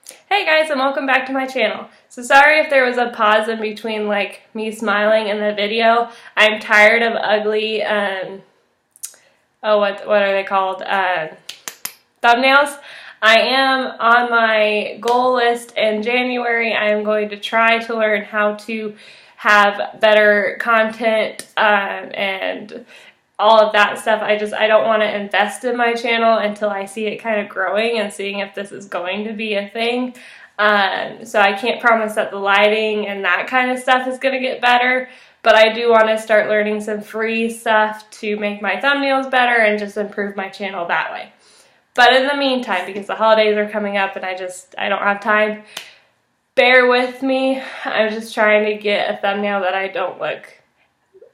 Hey guys, and welcome back to my channel. So sorry if there was a pause in between like me smiling and the video. I'm tired of ugly, what are they called? Thumbnails. I am on my goal list in January. I am going to try to learn how to have better content and all of that stuff. I don't want to invest in my channel until I see it kind of growing and seeing if this is going to be a thing. So I can't promise that the lighting and that kind of stuff is going to get better, but I do want to start learning some free stuff to make my thumbnails better and just improve my channel that way. But in the meantime, because the holidays are coming up and I don't have time, bear with me. I'm just trying to get a thumbnail that I don't look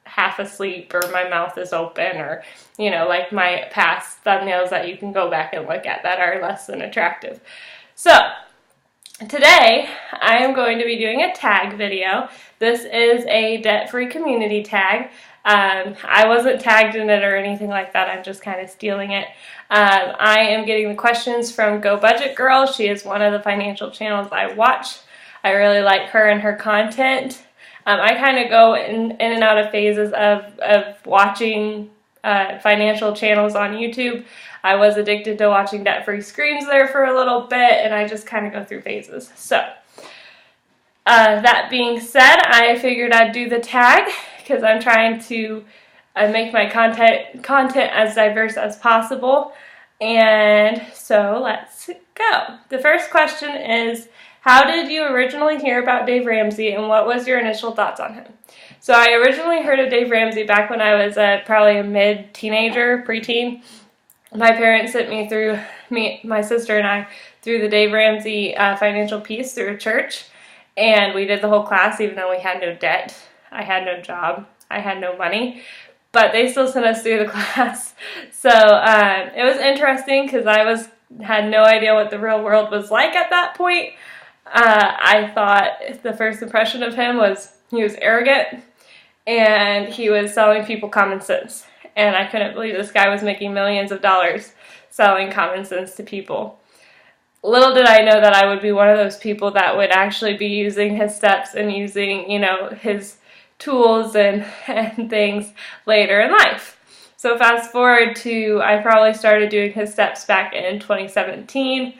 half asleep or my mouth is open or, like my past thumbnails that you can go back and look at that are less than attractive. So today I am going to be doing a tag video. This is a debt-free community tag. I wasn't tagged in it or anything like that. I'm just kind of stealing it. I am getting the questions from Go Budget Girl. She is one of the financial channels I watch. I really like her and her content. I kind of go in and out of phases of watching financial channels on YouTube. I was addicted to watching debt-free screams there for a little bit, and I just kind of go through phases. So, that being said, I figured I'd do the tag because I'm trying to make my content as diverse as possible. And so let's go. The first question is, how did you originally hear about Dave Ramsey and what was your initial thoughts on him? So I originally heard of Dave Ramsey back when I was probably a mid-teenager, preteen. My parents sent my sister and I, through the Dave Ramsey Financial Peace through a church. And we did the whole class even though we had no debt. I had no job. I had no money. But they still sent us through the class. So it was interesting because I had no idea what the real world was like at that point. I thought the first impression of him was he was arrogant and he was selling people common sense. And I couldn't believe this guy was making millions of dollars selling common sense to people. Little did I know that I would be one of those people that would actually be using his steps and using, his tools and things later in life. So fast forward to, I probably started doing his steps back in 2017.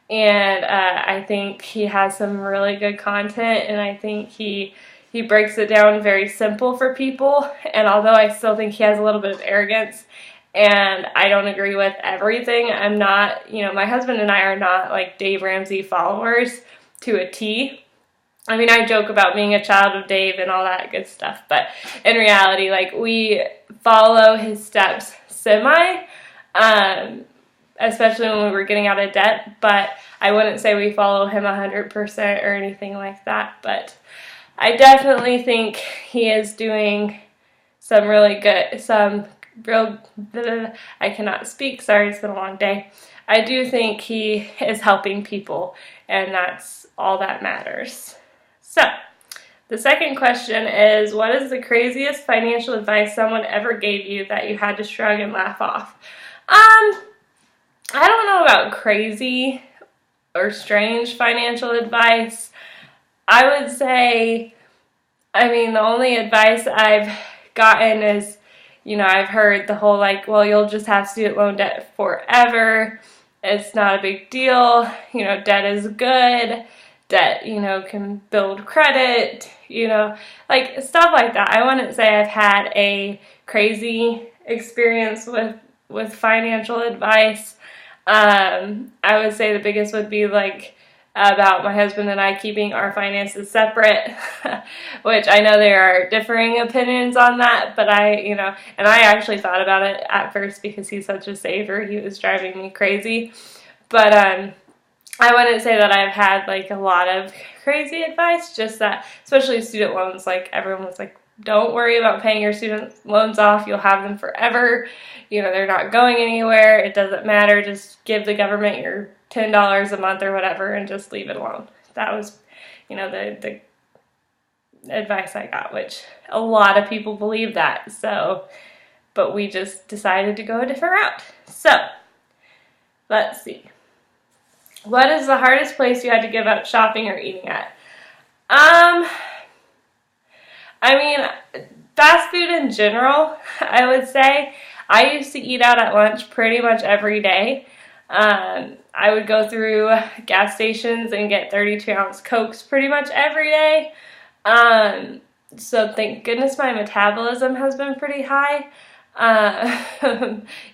And I think he has some really good content, and I think he breaks it down very simple for people. And although I still think he has a little bit of arrogance, and I don't agree with everything, I'm not, my husband and I are not like Dave Ramsey followers to a T. I mean, I joke about being a child of Dave and all that good stuff, but in reality, like, we follow his steps especially when we were getting out of debt, but I wouldn't say we follow him 100% or anything like that. But I definitely think he is doing some really good, I cannot speak, sorry, it's been a long day. I do think he is helping people, and that's all that matters. So, the second question is, what is the craziest financial advice someone ever gave you that you had to shrug and laugh off? I don't know about crazy or strange financial advice. I would say, the only advice I've gotten is, I've heard the whole well, you'll just have student loan debt forever. It's not a big deal. Debt is good. Debt, can build credit, stuff like that. I wouldn't say I've had a crazy experience with financial advice. I would say the biggest would be about my husband and I keeping our finances separate, which I know there are differing opinions on that, but and I actually thought about it at first because he's such a saver. He was driving me crazy, but I wouldn't say that I've had a lot of crazy advice, just that, especially student loans, everyone was don't worry about paying your student loans off. You'll have them forever. They're not going anywhere. It doesn't matter. Just give the government your $10 a month or whatever and just leave it alone. That was, the advice I got, which a lot of people believe that. So, but we just decided to go a different route. So, let's see. What is the hardest place you had to give up shopping or eating at? I mean, fast food in general, I would say. I used to eat out at lunch pretty much every day. I would go through gas stations and get 32-ounce Cokes pretty much every day. So thank goodness my metabolism has been pretty high.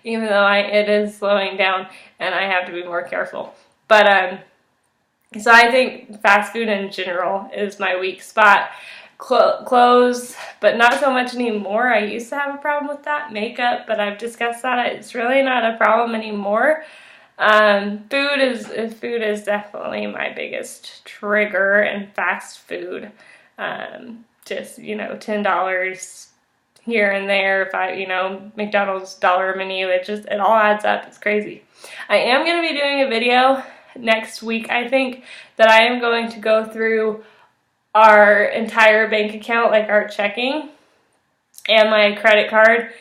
Even though it is slowing down and I have to be more careful. But so I think fast food in general is my weak spot. Clothes, but not so much anymore. I used to have a problem with that. Makeup, but I've discussed that. It's really not a problem anymore. Food is definitely my biggest trigger, and fast food. Just, $10 here and there. If McDonald's dollar menu, it all adds up. It's crazy. I am going to be doing a video next week, I think, that I am going to go through our entire bank account, like our checking and my credit card,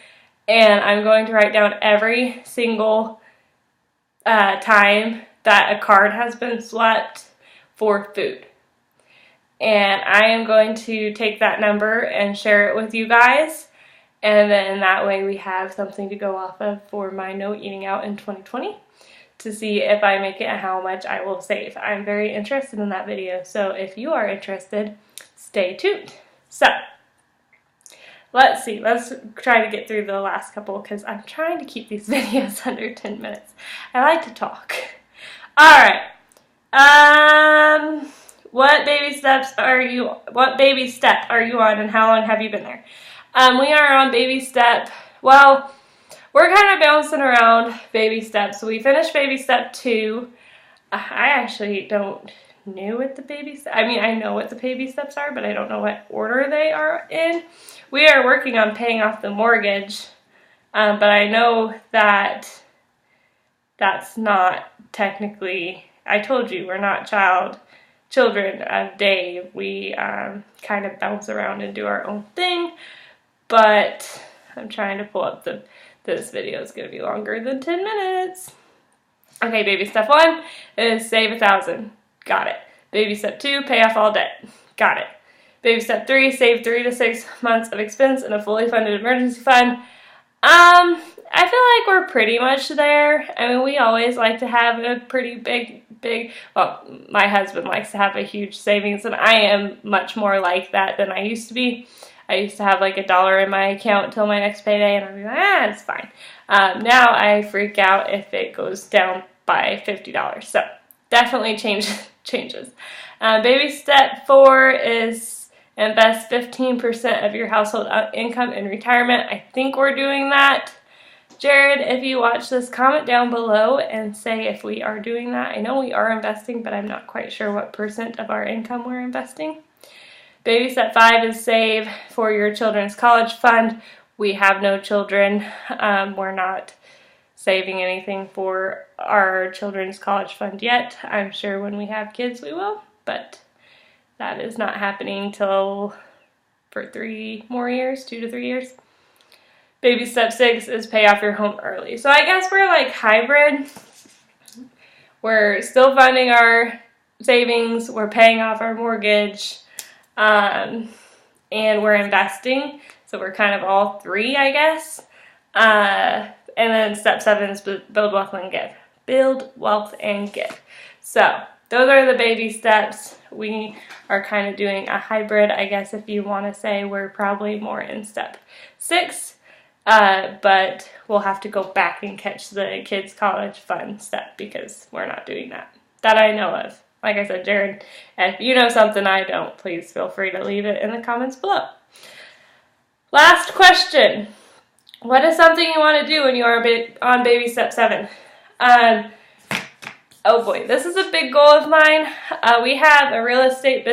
and I'm going to write down every single time that a card has been swept for food. And I am going to take that number and share it with you guys, and then that way we have something to go off of for my no eating out in 2020 to see if I make it and how much I will save. I'm very interested in that video, so if you are interested, stay tuned. So, let's see. Let's try to get through the last couple because I'm trying to keep these videos under 10 minutes. I like to talk. Alright. What baby step are you on, and how long have you been there? We are on baby step, well, we're kind of bouncing around baby steps. So we finished baby step 2. I actually don't know what the baby steps, I know what the baby steps are, but I don't know what order they are in. We are working on paying off the mortgage, but I know that that's not technically, I told you, we're not children of Dave. We kind of bounce around and do our own thing, but I'm trying to pull up this video is going to be longer than 10 minutes. Okay, baby step 1 is save $1,000. Got it. Baby step 2, pay off all debt. Got it. Baby step 3, save 3 to 6 months of expense in a fully funded emergency fund. I feel like we're pretty much there. We always like to have a pretty big, well, my husband likes to have a huge savings, and I am much more like that than I used to be. I used to have like $1 in my account till my next payday, and I'd be like, it's fine. Now I freak out if it goes down by $50. So definitely changes. Baby step 4 is invest 15% of your household income in retirement. I think we're doing that. Jared, if you watch this, comment down below and say if we are doing that. I know we are investing, but I'm not quite sure what % of our income we're investing. Baby step 5 is save for your children's college fund. We have no children. We're not saving anything for our children's college fund yet. I'm sure when we have kids we will, but that is not happening till for 3 more years, 2 to 3 years. Baby step 6 is pay off your home early. So I guess we're like hybrid. We're still funding our savings, we're paying off our mortgage, and we're investing. So we're kind of all 3, I guess. And then step 7 is build wealth and give. Build wealth and give. So those are the baby steps. We are kind of doing a hybrid, I guess, if you want to say. We're probably more in step 6. But we'll have to go back and catch the kids' college fund step because we're not doing that I know of. Like I said, Jared, if you know something I don't, please feel free to leave it in the comments below. Last question. What is something you want to do when you are on baby step 7? Oh boy, this is a big goal of mine. We have a real estate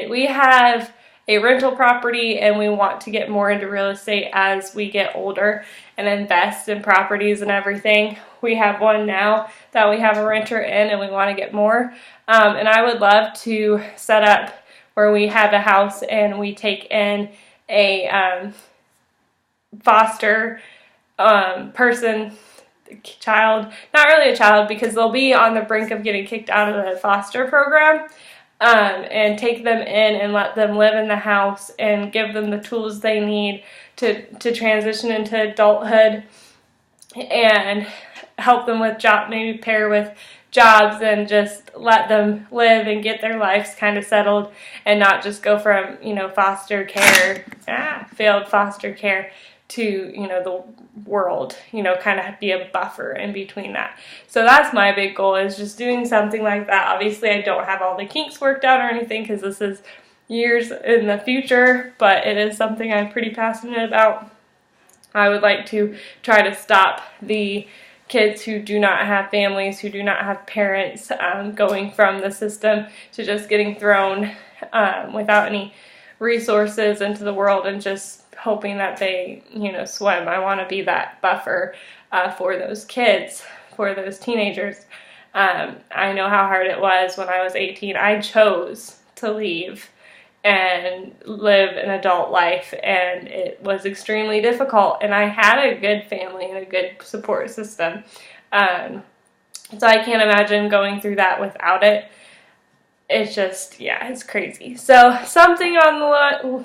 we have a rental property, and we want to get more into real estate as we get older and invest in properties and everything. We have one now that we have a renter in, and we want to get more. And I would love to set up where we have a house and we take in a foster person child, not really a child because they'll be on the brink of getting kicked out of the foster program, and take them in and let them live in the house and give them the tools they need to transition into adulthood and help them with maybe pair with jobs and just let them live and get their lives kind of settled and not just go from, foster care, failed foster care to, the world, kind of be a buffer in between that. So that's my big goal, is just doing something like that. Obviously, I don't have all the kinks worked out or anything because this is years in the future, but it is something I'm pretty passionate about. I would like to try to stop the kids who do not have families, who do not have parents, going from the system to just getting thrown without any resources into the world and just hoping that they, swim. I want to be that buffer for those kids, for those teenagers. I know how hard it was when I was 18. I chose to leave and live an adult life, and it was extremely difficult, and I had a good family and a good support system, so I can't imagine going through that without it. It's just, it's crazy. So something on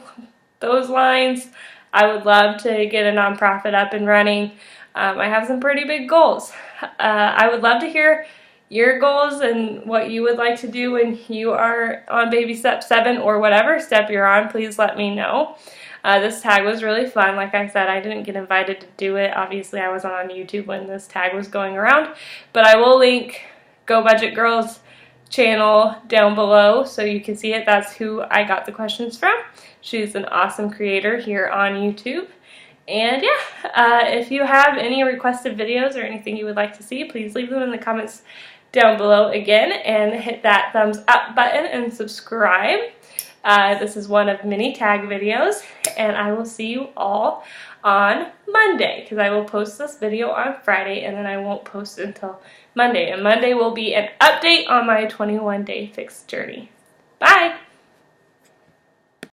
those lines. I would love to get a nonprofit up and running. I have some pretty big goals. I would love to hear your goals and what you would like to do when you are on baby step 7 or whatever step you're on. Please let me know. This tag was really fun. Like I said, I didn't get invited to do it. Obviously, I wasn't on YouTube when this tag was going around, but I will link Go Budget Girls channel down below so you can see it. That's who I got the questions from. She's an awesome creator here on YouTube. And if you have any requested videos or anything you would like to see, please leave them in the comments down below again, and hit that thumbs up button and subscribe. This is one of many tag videos, and I will see you all on Monday, because I will post this video on Friday and then I won't post it until Monday. And Monday will be an update on my 21-day fix journey. Bye!